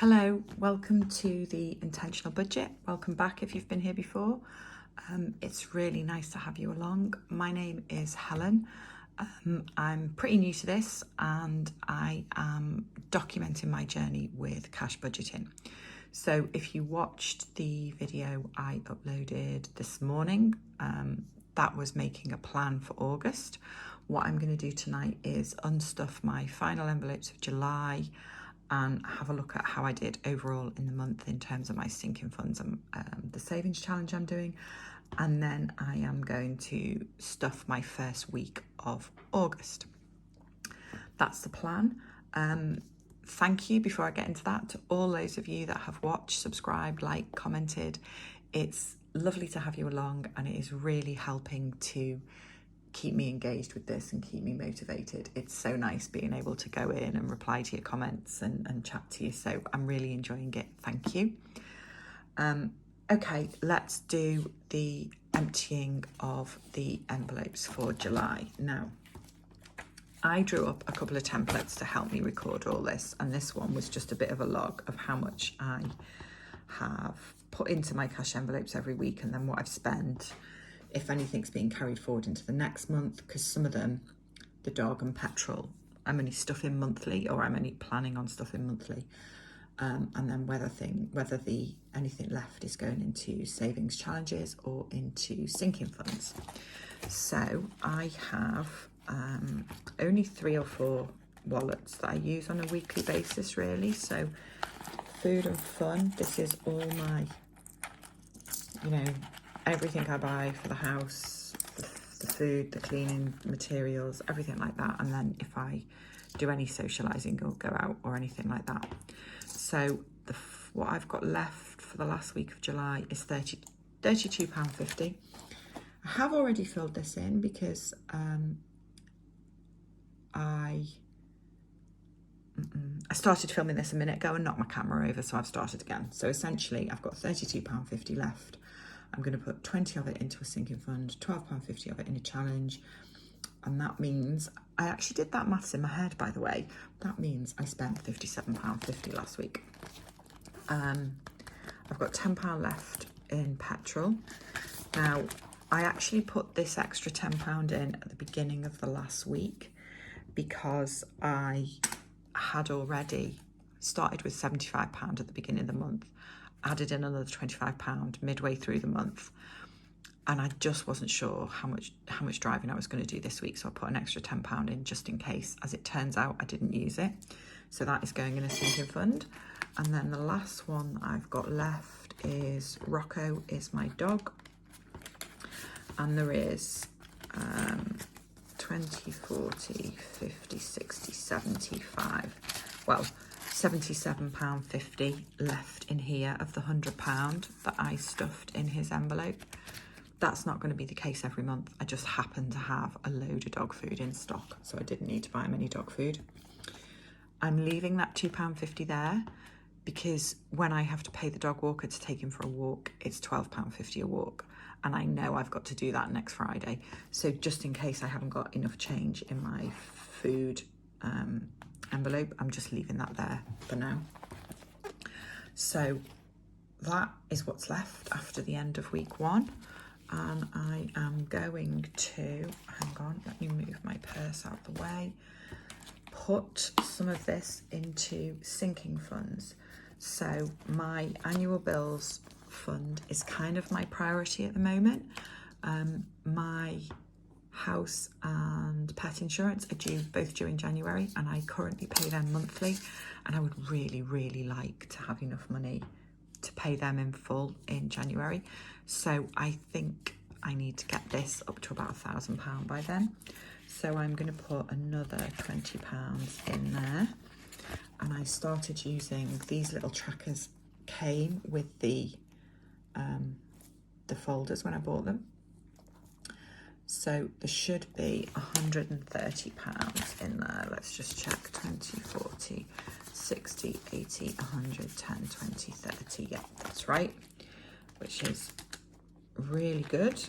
Hello, welcome to the Intentional Budget. Welcome back if you've been here before. It's really nice to have you along. My name is Helen. I'm pretty new to this and I am documenting my journey with cash budgeting. So if you watched the video I uploaded this morning, that was making a plan for August. What I'm going to do tonight is unstuff my final envelopes of July and have a look at how I did overall in the month in terms of my sinking funds and the savings challenge I'm doing. And then I am going to stuff my first week of August. That's the plan. Thank you, before I get into that, to all those of you that have watched, subscribed, liked, commented. It's lovely to have you along and it is really helping to keep me engaged with this and keep me motivated. It's so nice being able to go in and reply to your comments and chat to you. So I'm really enjoying it. Thank you. Okay, let's do the emptying of the envelopes for July. Now, I drew up a couple of templates to help me record all this, and this one was just a bit of a log of how much I have put into my cash envelopes every week and then what I've spent, if anything's being carried forward into the next month, because some of them, the dog and petrol, I'm only stuffing monthly, or I'm only planning on stuffing monthly. And then whether anything left is going into savings challenges or into sinking funds. So I have only 3 or 4 wallets that I use on a weekly basis, really. So food and fun, this is all my, everything I buy for the house, the food, the cleaning materials, everything like that. And then if I do any socialising or go out or anything like that. So what I've got left for the last week of July is £32.50. I have already filled this in because I started filming this a minute ago and knocked my camera over, so I've started again. So essentially I've got £32.50 left. I'm going to put 20 of it into a sinking fund, £12.50 of it in a challenge. And that means, I actually did that maths in my head, by the way. That means I spent £57.50 last week. I've got £10 left in petrol. Now, I actually put this extra £10 in at the beginning of the last week because I had already started with £75 at the beginning of the month, added in another £25 midway through the month, and I just wasn't sure how much driving I was going to do this week, so I put an extra £10 in just in case. As it turns out, I didn't use it, so that is going in a sinking fund. And then the last one I've got left is Rocco is my dog, and there is 20, 40, 50, 60, 75, well, £77.50 left in here of the £100 that I stuffed in his envelope. That's not going to be the case every month. I just happen to have a load of dog food in stock, so I didn't need to buy him any dog food. I'm leaving that £2.50 there because when I have to pay the dog walker to take him for a walk, it's £12.50 a walk. And I know I've got to do that next Friday. So just in case I haven't got enough change in my food envelope, I'm just leaving that there for now. So that is what's left after the end of week 1. And I am going to, hang on, let me move my purse out the way, put some of this into sinking funds. So my annual bills fund is kind of my priority at the moment. My house and pet insurance are both due in January, and I currently pay them monthly, and I would really, really like to have enough money to pay them in full in January. So I think I need to get this up to about £1,000 by then. So I'm going to put another £20 in there. And I started using these little trackers, came with the folders when I bought them. So there should be £130 in there. Let's just check. 20, 40, 60, 80, 100, 10, 20, 30. Yeah, that's right. Which is really good.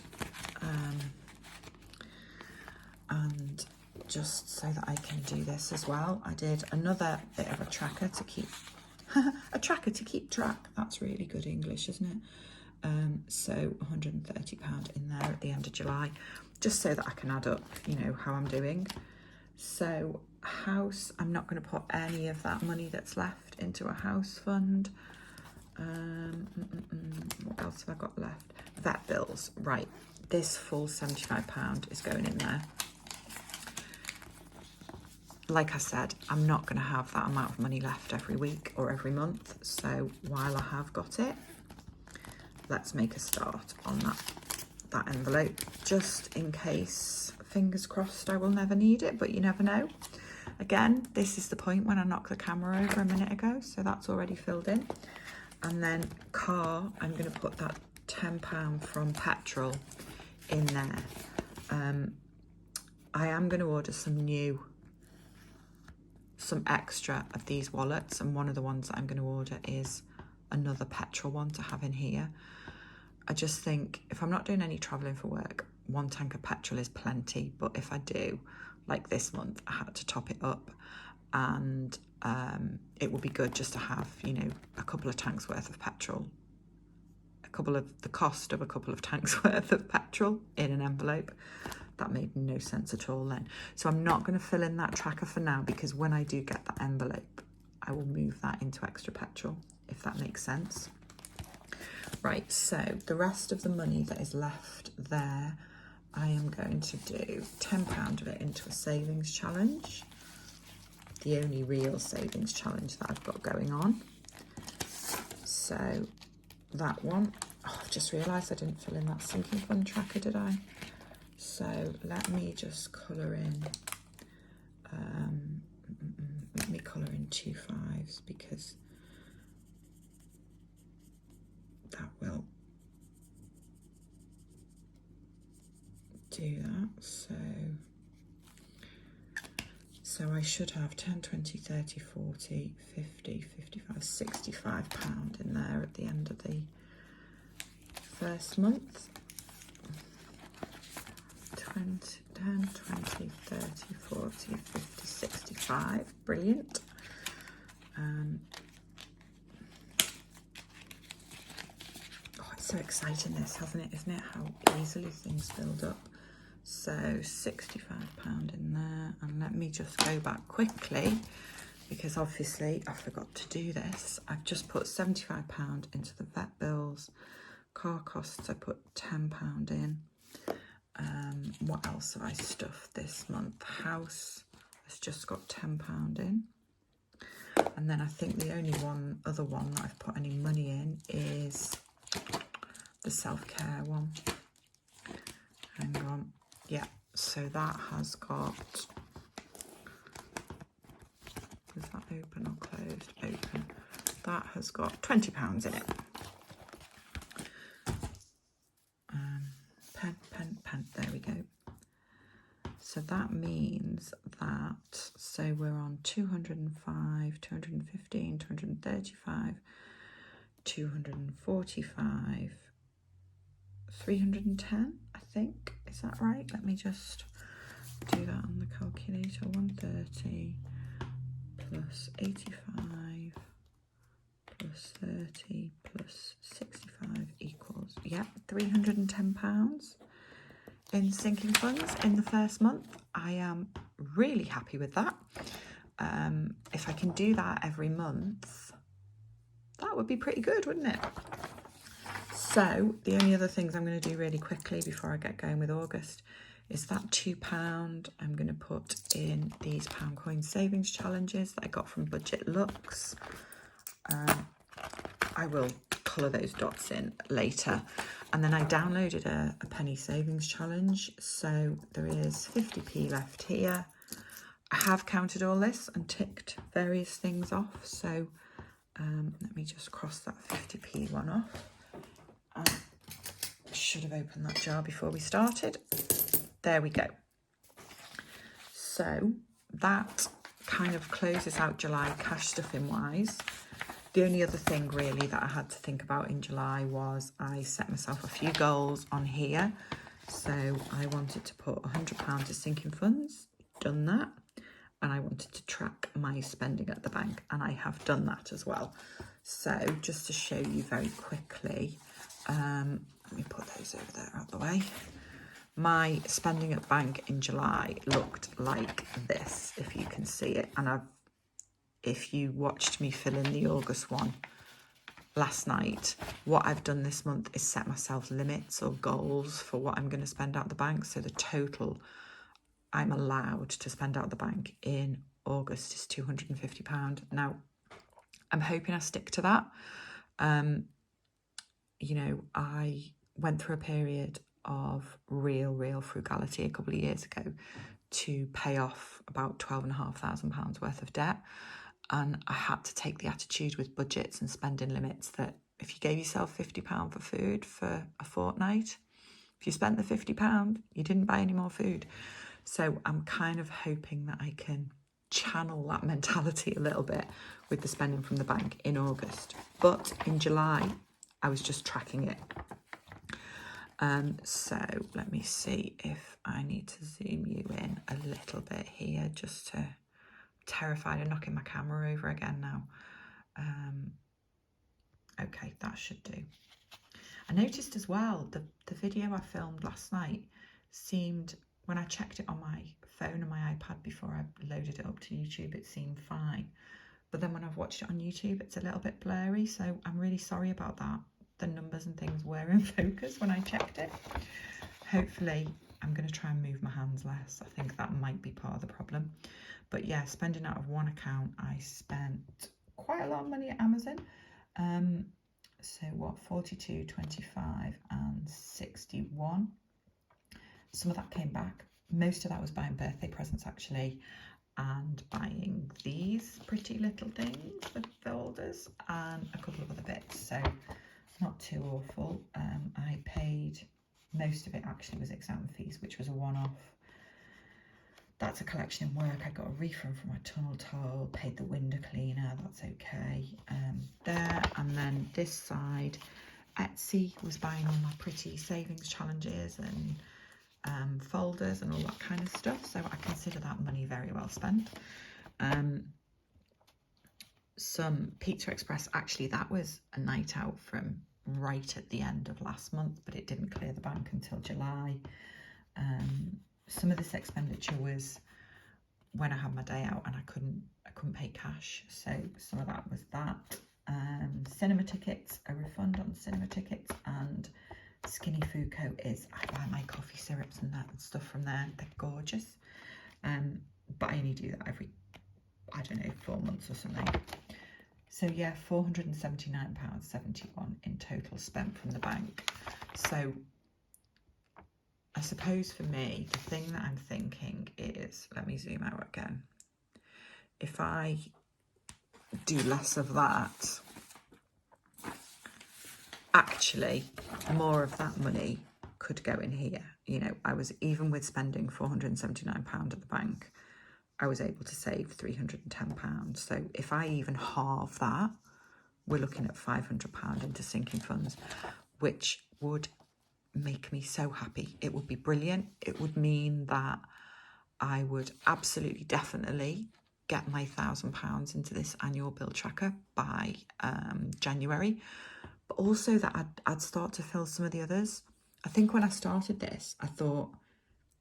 And just so that I can do this as well, I did another bit of a tracker to keep A tracker to keep track. That's really good English, isn't it? So £130 in there at the end of July, just so that I can add up, you know, how I'm doing. So house, I'm not going to put any of that money that's left into a house fund. What else have I got left? Vet bills. Right, this full £75 is going in there. Like I said, I'm not going to have that amount of money left every week or every month. So while I have got it, let's make a start on that envelope, just in case, fingers crossed, I will never need it, but you never know. Again, this is the point when I knocked the camera over a minute ago, so that's already filled in. And then car, I'm going to put that £10 from petrol in there. I am going to order some extra of these wallets, and one of the ones that I'm going to order is another petrol one to have in here. I just think if I'm not doing any travelling for work, 1 tank of petrol is plenty, but if I do, like this month, I had to top it up, and it would be good just to have, you know, a couple of tanks worth of petrol, the cost of a couple of tanks worth of petrol in an envelope. That made no sense at all then. So I'm not going to fill in that tracker for now, because when I do get that envelope, I will move that into extra petrol, if that makes sense. Right, so the rest of the money that is left there, I am going to do £10 of it into a savings challenge. The only real savings challenge that I've got going on. So that one, oh, I've just realised I didn't fill in that sinking fund tracker, did I? So let me just colour in, let me colour in 2 5s, because that will do that. So I should have 10, 20, 30, 40, 50, 55, £65 in there at the end of the first month. 10, 20, 30, 40, 50, 65. Brilliant. Oh, it's so exciting this, hasn't it? Isn't it? How easily things build up. So £65 in there. And let me just go back quickly, because obviously I forgot to do this. I've just put £75 into the vet bills. Car costs, I put £10 in. What else have I stuffed this month? House has just got £10 in. And then I think the only other one that I've put any money in is the self-care one. Hang on. Yeah, so that has got, is that open or closed? Open. That has got £20 in it. Pen, there we go. So that means that, so we're on 205, 215, 235, 245, 310, I think. Is that right? Let me just do that on the calculator. 130 plus 85 plus 30 plus 65 equals, yeah, £310 in sinking funds in the first month. I am really happy with that. If I can do that every month, that would be pretty good, wouldn't it? So the only other things I'm going to do really quickly before I get going with August is that £2 I'm going to put in these pound coin savings challenges that I got from Budget Looks. I will colour those dots in later. And then I downloaded a penny savings challenge. So there is 50p left here. I have counted all this and ticked various things off. So let me just cross that 50p one off. I should have opened that jar before we started. There we go. So that kind of closes out July cash stuffing wise. The only other thing really that I had to think about in July was I set myself a few goals on here. So I wanted to put £100 to sinking funds, done that. and I wanted to track my spending at the bank, and I have done that as well. So just to show you very quickly, let me put those over there out the way. My spending at bank in July looked like this, if you can see it. And if you watched me fill in the August one last night, what I've done this month is set myself limits or goals for what I'm going to spend out the bank. So the total I'm allowed to spend out the bank in August is £250. Now, I'm hoping I stick to that. You know, I went through a period of real frugality a couple of years ago to pay off about £12,500 worth of debt. And I had to take the attitude with budgets and spending limits that if you gave yourself £50 for food for a fortnight, if you spent the £50, you didn't buy any more food. So I'm kind of hoping that I can channel that mentality a little bit with the spending from the bank in August. But in July, I was just tracking it. So let me see if I need to zoom you in a little bit here, just to... terrified of knocking my camera over again now. Okay, that should do. I noticed as well, the video I filmed last night seemed, when I checked it on my phone and my iPad before I loaded it up to YouTube, it seemed fine. But then when I've watched it on YouTube, it's a little bit blurry, so I'm really sorry about that. The numbers and things were in focus when I checked it. Hopefully, I'm going to try and move my hands less. I think that might be part of the problem. But yeah, spending out of one account, I spent quite a lot of money at Amazon. So what, 42, 25 and 61. Some of that came back. Most of that was buying birthday presents actually, and buying these pretty little things with folders and a couple of other bits. So not too awful. I paid, most of it actually was exam fees, which was a one-off. That's a collection in work. I got a refund from my tunnel toll, paid the window cleaner, that's okay. There, and then this side, Etsy was buying all my pretty savings challenges and folders and all that kind of stuff. So I consider that money very well spent. Some Pizza Express, actually that was a night out from right at the end of last month, but it didn't clear the bank until July. Some of this expenditure was when I had my day out and I couldn't pay cash, so some of that was that. Cinema tickets, a refund on cinema tickets, and Skinny Food Co. is, I buy my coffee syrups and that and stuff from there. They're gorgeous. But I only do that every, I don't know, 4 months or something. So yeah, £479.71 in total spent from the bank. So I suppose for me, the thing that I'm thinking is, let me zoom out again. If I do less of that, actually, more of that money could go in here. You know, I was, even with spending £479 at the bank, I was able to save £310. So if I even halve that, we're looking at £500 into sinking funds, which would make me so happy. It would be brilliant. It would mean that I would absolutely definitely get my £1,000 into this annual bill tracker by January, but also that I'd start to fill some of the others. I think when I started this, I thought,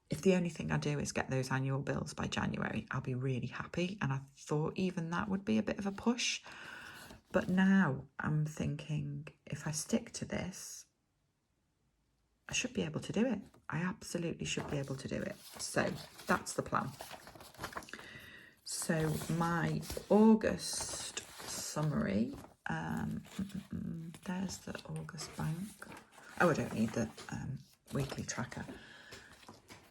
if the only thing I do is get those annual bills by January, I'll be really happy. And I thought even that would be a bit of a push. But now I'm thinking, if I stick to this, I should be able to do it. I absolutely should be able to do it. So that's the plan. So my August summary, there's the August bank. Oh, I don't need the weekly tracker.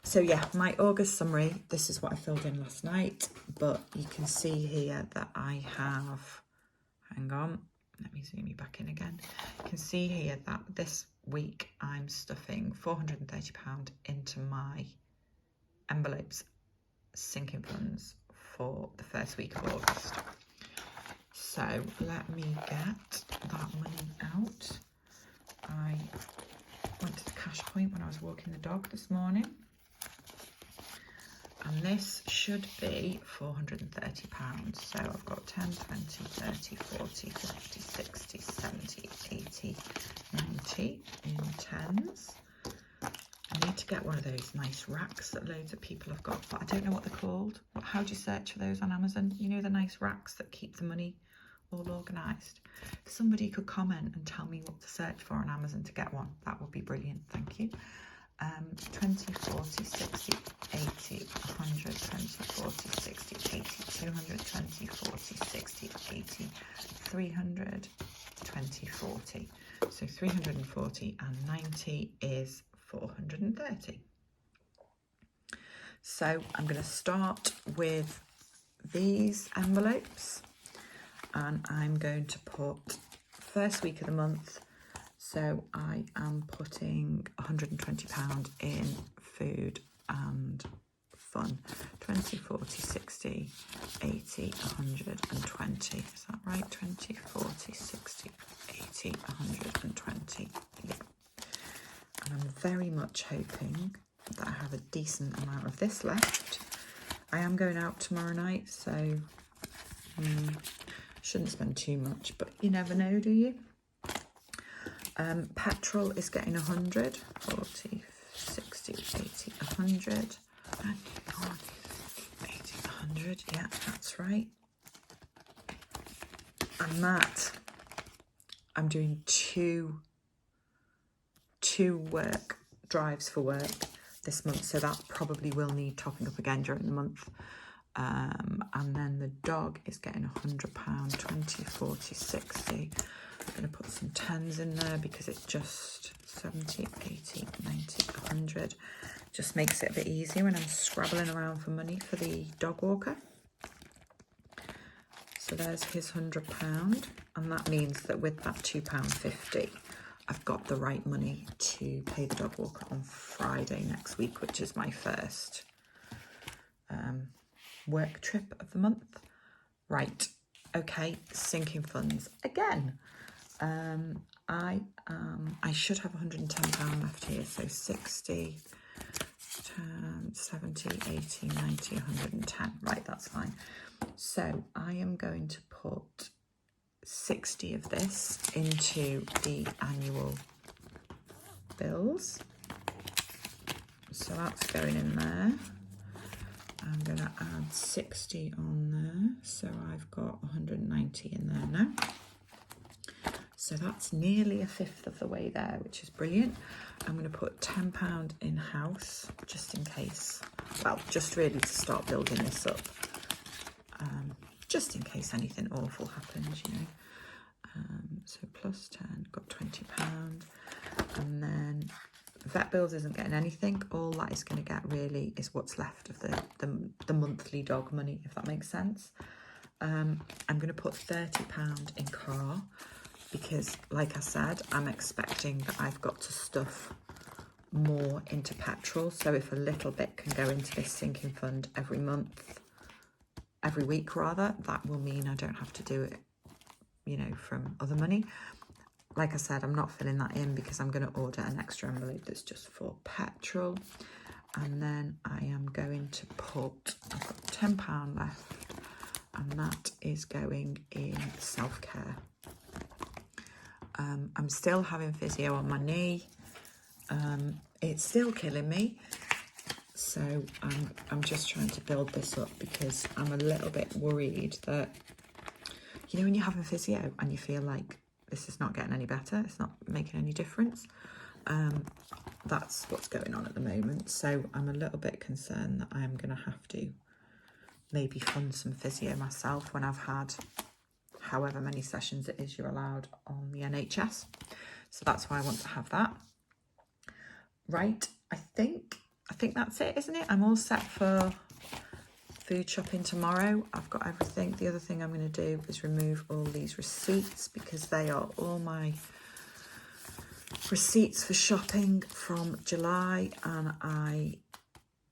So yeah, my August summary, this is what I filled in last night, but you can see here that I have, hang on, let me zoom you back in again. You can see here that this week I'm stuffing £430 into my envelopes sinking funds for the first week of August. So let me get that money out. I went to the cash point when I was walking the dog this morning, And this should be £430. So I've got 10, 20, 30, 40, 50, 60, 70, 80, 90 in tens. I need to get one of those nice racks that loads of people have got, but I don't know what they're called. How do you search for those on Amazon? You know, the nice racks that keep the money all organised. If somebody could comment and tell me what to search for on Amazon to get one, that would be brilliant. Thank you. 20, 40, 60, 80, 100, 20, 40, 60, 80, 200, 20, 40, 60, 80, 300, 20, 40. So 340 and 90 is 430. So I'm going to start with these envelopes, and I'm going to put first week of the month. So I am putting £120 in food and fun. 20, 40, 60, 80, 120. Is that right? 20, 40, 60, 80, 120. Yeah. And I'm very much hoping that I have a decent amount of this left. I am going out tomorrow night, so shouldn't spend too much, but you never know, do you? Petrol is getting 100, 40, 60, 80, 100, 80, 100, yeah, that's right. And that, I'm doing two work drives for work this month, so that probably will need topping up again during the month. And then the dog is getting £100, 20, 40, 60. I'm going to put some tens in there because it just 70, 80, 90, 100 just makes it a bit easier when I'm scrabbling around for money for the dog walker. So there's his £100, and that means that with that £2.50, I've got the right money to pay the dog walker on Friday next week, which is my first work trip of the month. Right, okay, sinking funds again. I should have £110 left here, so 60, 10, 70, 80, 90, 110. Right, that's fine. So I am going to put 60 of this into the annual bills. So that's going in there. I'm going to add 60 on there. So I've got 190 in there now. So that's nearly a fifth of the way there, which is brilliant. I'm going to put £10 in house, just in case. Well, just really to start building this up. Just in case anything awful happens, you know. So plus 10, got £20. And then vet bills isn't getting anything. All that is going to get really is what's left of the monthly dog money, if that makes sense. I'm going to put £30 in car because, like I said, I'm expecting that I've got to stuff more into petrol. So if a little bit can go into this sinking fund every week rather, that will mean I don't have to do it, you know, from other money. Like I said, I'm not filling that in because I'm going to order an extra envelope that's just for petrol. And then I am going to put, I've got £10 left, and that is going in self-care. I'm still having physio on my knee. It's still killing me. So I'm just trying to build this up because I'm a little bit worried that, you know, when you're having physio and you feel like this is not getting any better, it's not making any difference. That's what's going on at the moment. So I'm a little bit concerned that I'm going to have to maybe fund some physio myself when I've had however many sessions it is you're allowed on the NHS. So that's why I want to have that. Right, I think that's it, isn't it? I'm all set for food shopping tomorrow. I've got everything. The other thing I'm going to do is remove all these receipts because they are all my receipts for shopping from July, and I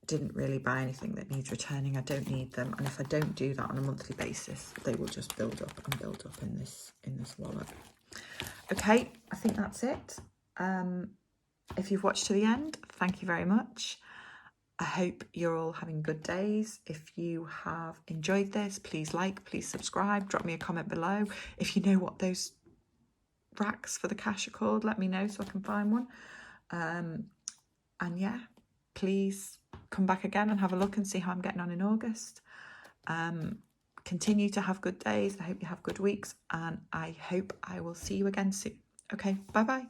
didn't really buy anything that needs returning. I don't need them, and if I don't do that on a monthly basis, they will just build up and build up in this wallet. Okay, I think that's it. If you've watched to the end, thank you very much. I hope you're all having good days. If you have enjoyed this, please like, please subscribe, drop me a comment below. If you know what those racks for the cash are called, let me know so I can find one. And yeah, please come back again and have a look and see how I'm getting on in August. Continue to have good days. I hope you have good weeks, and I hope I will see you again soon. Okay, bye bye.